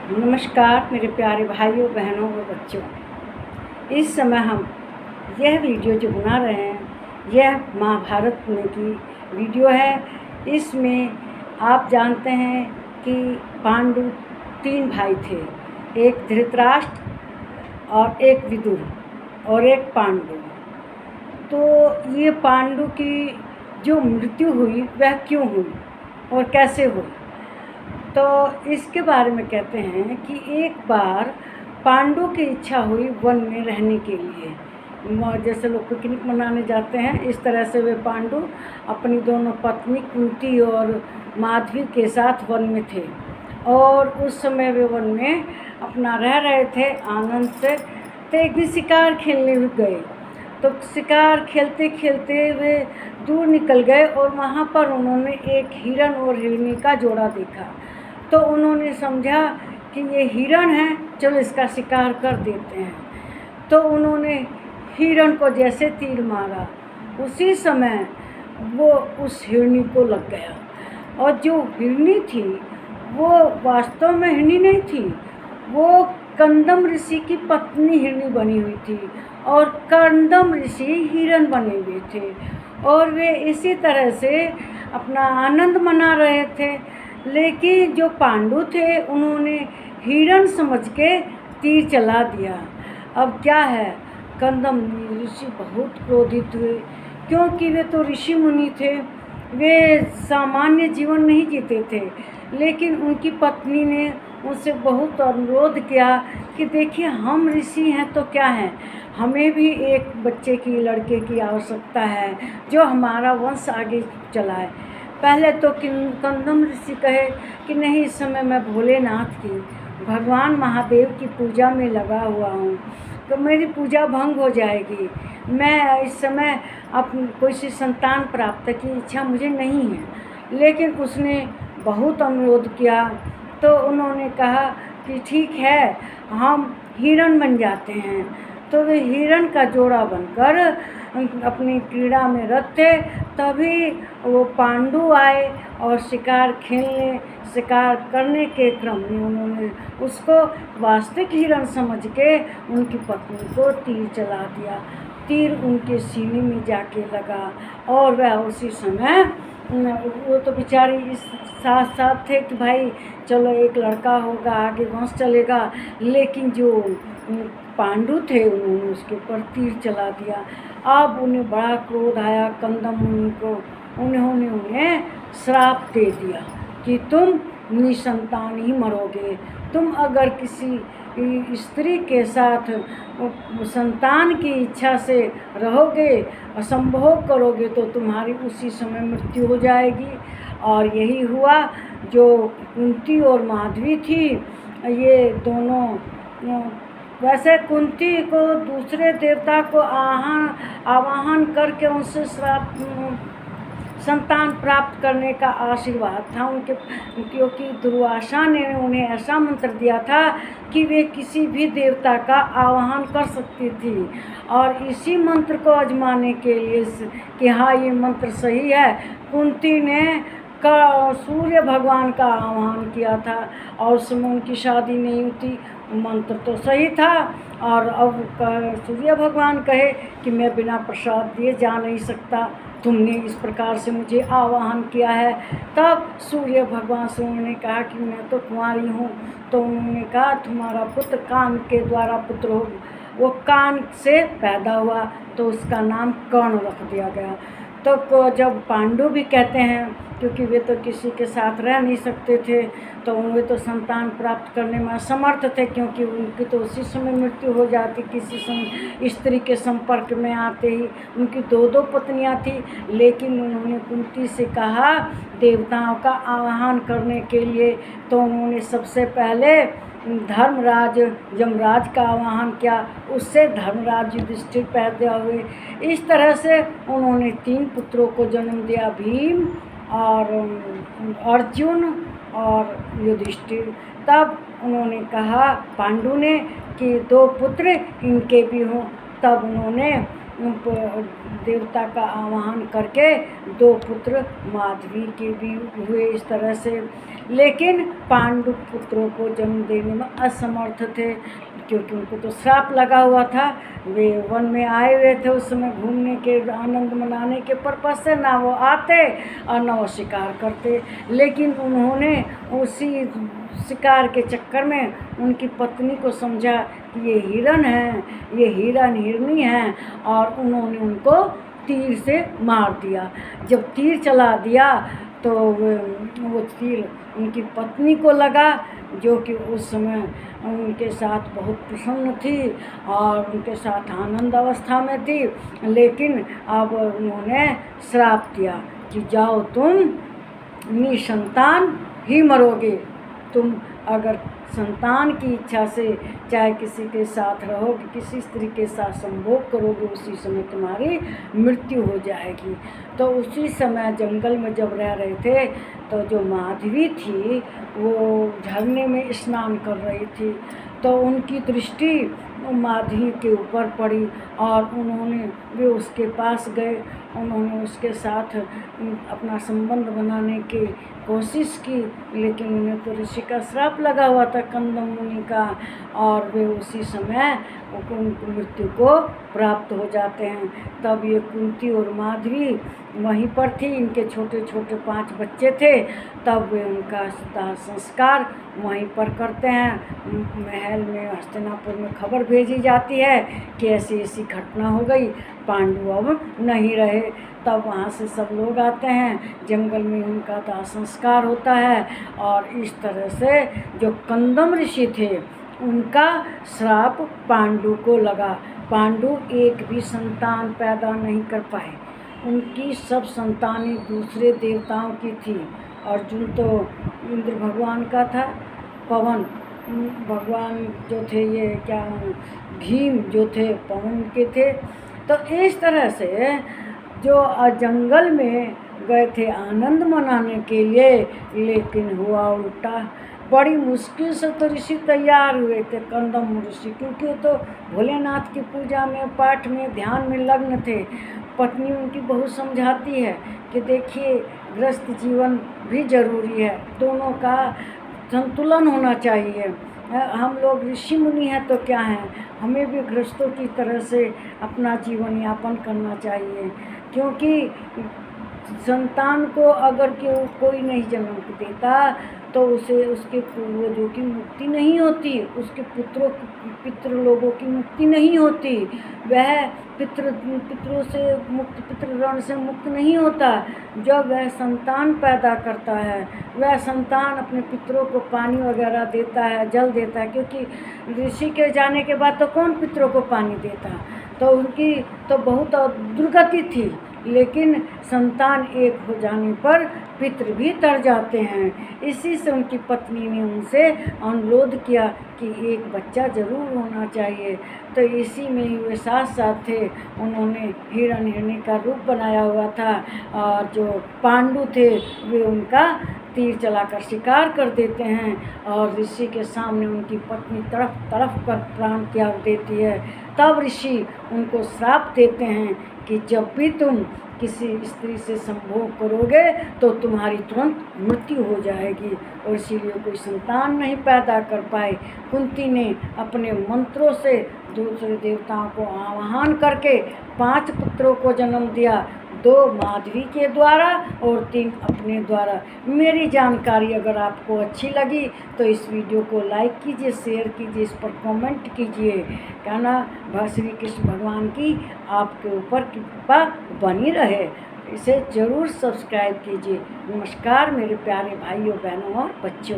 नमस्कार मेरे प्यारे भाइयों बहनों और बच्चों। इस समय हम यह वीडियो जो बना रहे हैं यह महाभारत में की वीडियो है। इसमें आप जानते हैं कि पांडु 3 भाई थे, एक धृतराष्ट्र और एक विदुर और एक पांडु। तो ये पांडु की जो मृत्यु हुई वह क्यों हुई और कैसे हुई, तो इसके बारे में कहते हैं कि एक बार पांडु की इच्छा हुई वन में रहने के लिए। जैसे लोग पिकनिक मनाने जाते हैं इस तरह से वे पांडु अपनी दोनों पत्नी कुंती और माधवी के साथ वन में थे और उस समय वे वन में अपना रह रहे थे आनंद से। तो एक दिन शिकार खेलने गए, तो शिकार खेलते खेलते वे दूर निकल गए और वहाँ पर उन्होंने एक हिरण और हिरनी का जोड़ा देखा। तो उन्होंने समझा कि ये हिरण है, चलो इसका शिकार कर देते हैं। तो उन्होंने हिरण को जैसे तीर मारा उसी समय वो उस हिरनी को लग गया। और जो हिरनी थी वो वास्तव में हिरनी नहीं थी, वो कंदम ऋषि की पत्नी हिरनी बनी हुई थी और कंदम ऋषि हिरण बने हुए थे और वे इसी तरह से अपना आनंद मना रहे थे। लेकिन जो पांडु थे उन्होंने हिरण समझ के तीर चला दिया। अब क्या है, कंदम ऋषि बहुत क्रोधित हुए क्योंकि वे तो ऋषि मुनि थे, वे सामान्य जीवन नहीं जीते थे। लेकिन उनकी पत्नी ने उनसे बहुत अनुरोध किया कि देखिए हम ऋषि हैं तो क्या है, हमें भी एक बच्चे की लड़के की आवश्यकता है जो हमारा वंश आगे चलाए। पहले तो कंदम ऋषि कहे कि नहीं, इस समय मैं भोलेनाथ की भगवान महादेव की पूजा में लगा हुआ हूँ तो मेरी पूजा भंग हो जाएगी। मैं इस समय अपनी कोई सी संतान प्राप्त की इच्छा मुझे नहीं है। लेकिन उसने बहुत अनुरोध किया तो उन्होंने कहा कि ठीक है, हम हिरण बन जाते हैं। तो वे हिरण का जोड़ा बनकर अपनी क्रीड़ा में रत थे। तभी वो पांडु आए और शिकार करने के क्रम में उन्होंने उसको वास्तविक हिरण समझ के उनकी पत्नी को तीर चला दिया। तीर उनके सीने में जाके लगा और वह उसी समय, वो तो बेचारी इस साथ साथ थे कि भाई चलो एक लड़का होगा आगे वंश चलेगा। लेकिन जो पांडु थे उन्होंने उसके ऊपर तीर चला दिया। अब उन्हें बड़ा क्रोध आया कंदम मुनि को। उन्होंने उन्हें श्राप दे दिया कि तुम निसंतान ही मरोगे। तुम अगर किसी स्त्री के साथ संतान की इच्छा से रहोगे, असंभोग करोगे तो तुम्हारी उसी समय मृत्यु हो जाएगी। और यही हुआ। जो कुंती और माधवी थी, ये दोनों, वैसे कुंती को दूसरे देवता को आवाहन करके उनसे संतान प्राप्त करने का आशीर्वाद था उनके, क्योंकि दुर्वासा ने उन्हें ऐसा मंत्र दिया था कि वे किसी भी देवता का आवाहन कर सकती थी। और इसी मंत्र को आजमाने के लिए कि हाँ ये मंत्र सही है, कुंती ने सूर्य भगवान का आह्वान किया था और उस समय उनकी शादी नहीं हुई। मंत्र तो सही था और अब सूर्य भगवान कहे कि मैं बिना प्रसाद दिए जा नहीं सकता, तुमने इस प्रकार से मुझे आह्वान किया है। तब सूर्य भगवान से उन्होंने कहा कि मैं तो कुंवारी हूँ। तो उन्होंने कहा तुम्हारा पुत्र कान के द्वारा पुत्र हो, वो कान से पैदा हुआ तो उसका नाम कर्ण रख दिया गया। तो जब पांडु भी कहते हैं, क्योंकि वे तो किसी के साथ रह नहीं सकते थे तो वे तो संतान प्राप्त करने में असमर्थ थे, क्योंकि उनकी तो उसी समय मृत्यु हो जाती किसी स्त्री के संपर्क में आते ही। उनकी 2 पत्नियां थी, लेकिन उन्होंने कुंती से कहा देवताओं का आह्वान करने के लिए। तो उन्होंने सबसे पहले धर्मराज यमराज का आह्वान किया, उससे धर्मराज युधिष्ठिर पैदा हुए। इस तरह से उन्होंने 3 पुत्रों को जन्म दिया, भीम और अर्जुन और युधिष्ठिर। तब उन्होंने कहा पांडु ने कि 2 पुत्र इनके भी हों। तब उन्होंने देवता का आवाहन करके 2 पुत्र माधवी के भी हुए इस तरह से। लेकिन पांडु पुत्रों को जन्म देने में असमर्थ थे, क्योंकि उनको तो श्राप लगा हुआ था। वे वन में आए हुए थे उस समय घूमने के, आनंद मनाने के पर्पस से, ना वो आते और ना वो शिकार करते। लेकिन उन्होंने उसी शिकार के चक्कर में उनकी पत्नी को समझा कि ये हिरण है, ये हिरण हिरनी है, और उन्होंने उनको तीर से मार दिया। जब तीर चला दिया तो वो तीर उनकी पत्नी को लगा, जो कि उस समय उनके साथ बहुत प्रसन्न थी और उनके साथ आनंद अवस्था में थी। लेकिन अब उन्होंने श्राप दिया कि जाओ तुम निसंतान ही मरोगे। तुम अगर संतान की इच्छा से चाहे किसी के साथ रहोगे, किसी स्त्री के साथ संभोग करोगे, उसी समय तुम्हारी मृत्यु हो जाएगी। तो उसी समय जंगल में जब रह रहे थे तो जो माधवी थी वो झरने में स्नान कर रही थी, तो उनकी दृष्टि माधवी के ऊपर पड़ी और उन्होंने वे उसके पास गए। उन्होंने उसके साथ अपना संबंध बनाने की कोशिश की, लेकिन उन्हें तो ऋषि का श्राप लगा हुआ था, कंदम मुनि का, और वे उसी समय उनको मृत्यु को प्राप्त हो जाते हैं। तब ये कुंती और माधवी वहीं पर थी, इनके छोटे छोटे 5 बच्चे थे। तब वे उनका दाह संस्कार वहीं पर करते हैं। महल में हस्तिनापुर में खबर भेजी जाती है कि ऐसी ऐसी घटना हो गई, पांडु अब नहीं रहे। तब वहाँ से सब लोग आते हैं, जंगल में उनका दाह संस्कार होता है। और इस तरह से जो कंदम ऋषि थे उनका श्राप पांडु को लगा। पांडु एक भी संतान पैदा नहीं कर पाए, उनकी सब संतानें दूसरे देवताओं की थी। अर्जुन तो इंद्र भगवान का था, पवन भगवान जो थे, ये क्या भीम जो थे पवन के थे। तो इस तरह से जो जंगल में गए थे आनंद मनाने के लिए, लेकिन हुआ उल्टा। बड़ी मुश्किल से तो ऋषि तैयार हुए थे, कंदम ऋषि, क्योंकि वो तो भोलेनाथ की पूजा में, पाठ में, ध्यान में लग्न थे। पत्नी उनकी बहुत समझाती है कि देखिए गृहस्थ जीवन भी जरूरी है, दोनों का संतुलन होना चाहिए। हम लोग ऋषि मुनि हैं तो क्या हैं, हमें भी गृहस्थों की तरह से अपना जीवन यापन करना चाहिए। क्योंकि संतान को अगर कोई नहीं जन्म देता तो उसे उसके पूर्वजों की मुक्ति नहीं होती, उसके पितृ लोगों की मुक्ति नहीं होती, वह पितरों से मुक्त, पितृ ऋण से मुक्त नहीं होता। जब वह संतान पैदा करता है, वह संतान अपने पितरों को पानी वगैरह देता है, जल देता है, क्योंकि ऋषि के जाने के बाद तो कौन पितरों को पानी देता। तो उनकी तो बहुत दुर्गति थी, लेकिन संतान एक हो जाने पर पितृ भी तर जाते हैं। इसी से उनकी पत्नी ने उनसे अनुरोध किया कि एक बच्चा जरूर होना चाहिए। तो इसी में ही वे साथ साथ थे। उन्होंने हिरण हिरनी का रूप बनाया हुआ था, और जो पांडु थे वे उनका तीर चलाकर शिकार कर देते हैं, और ऋषि के सामने उनकी पत्नी तड़प तड़प कर प्राण त्याग देती है। तब ऋषि उनको श्राप देते हैं कि जब भी तुम किसी स्त्री से संभोग करोगे तो तुम्हारी तुरंत मृत्यु हो जाएगी। और इसीलिए कोई संतान नहीं पैदा कर पाए। कुंती ने अपने मंत्रों से दूसरे देवताओं को आवाहन करके 5 पुत्रों को जन्म दिया, 2 माधवी के द्वारा और 3 अपने द्वारा। मेरी जानकारी अगर आपको अच्छी लगी तो इस वीडियो को लाइक कीजिए, शेयर कीजिए, इस पर कमेंट कीजिए। कहना श्री कृष्ण भगवान की आपके ऊपर कृपा बनी रहे। इसे ज़रूर सब्सक्राइब कीजिए। नमस्कार मेरे प्यारे भाइयों, बहनों और बच्चों।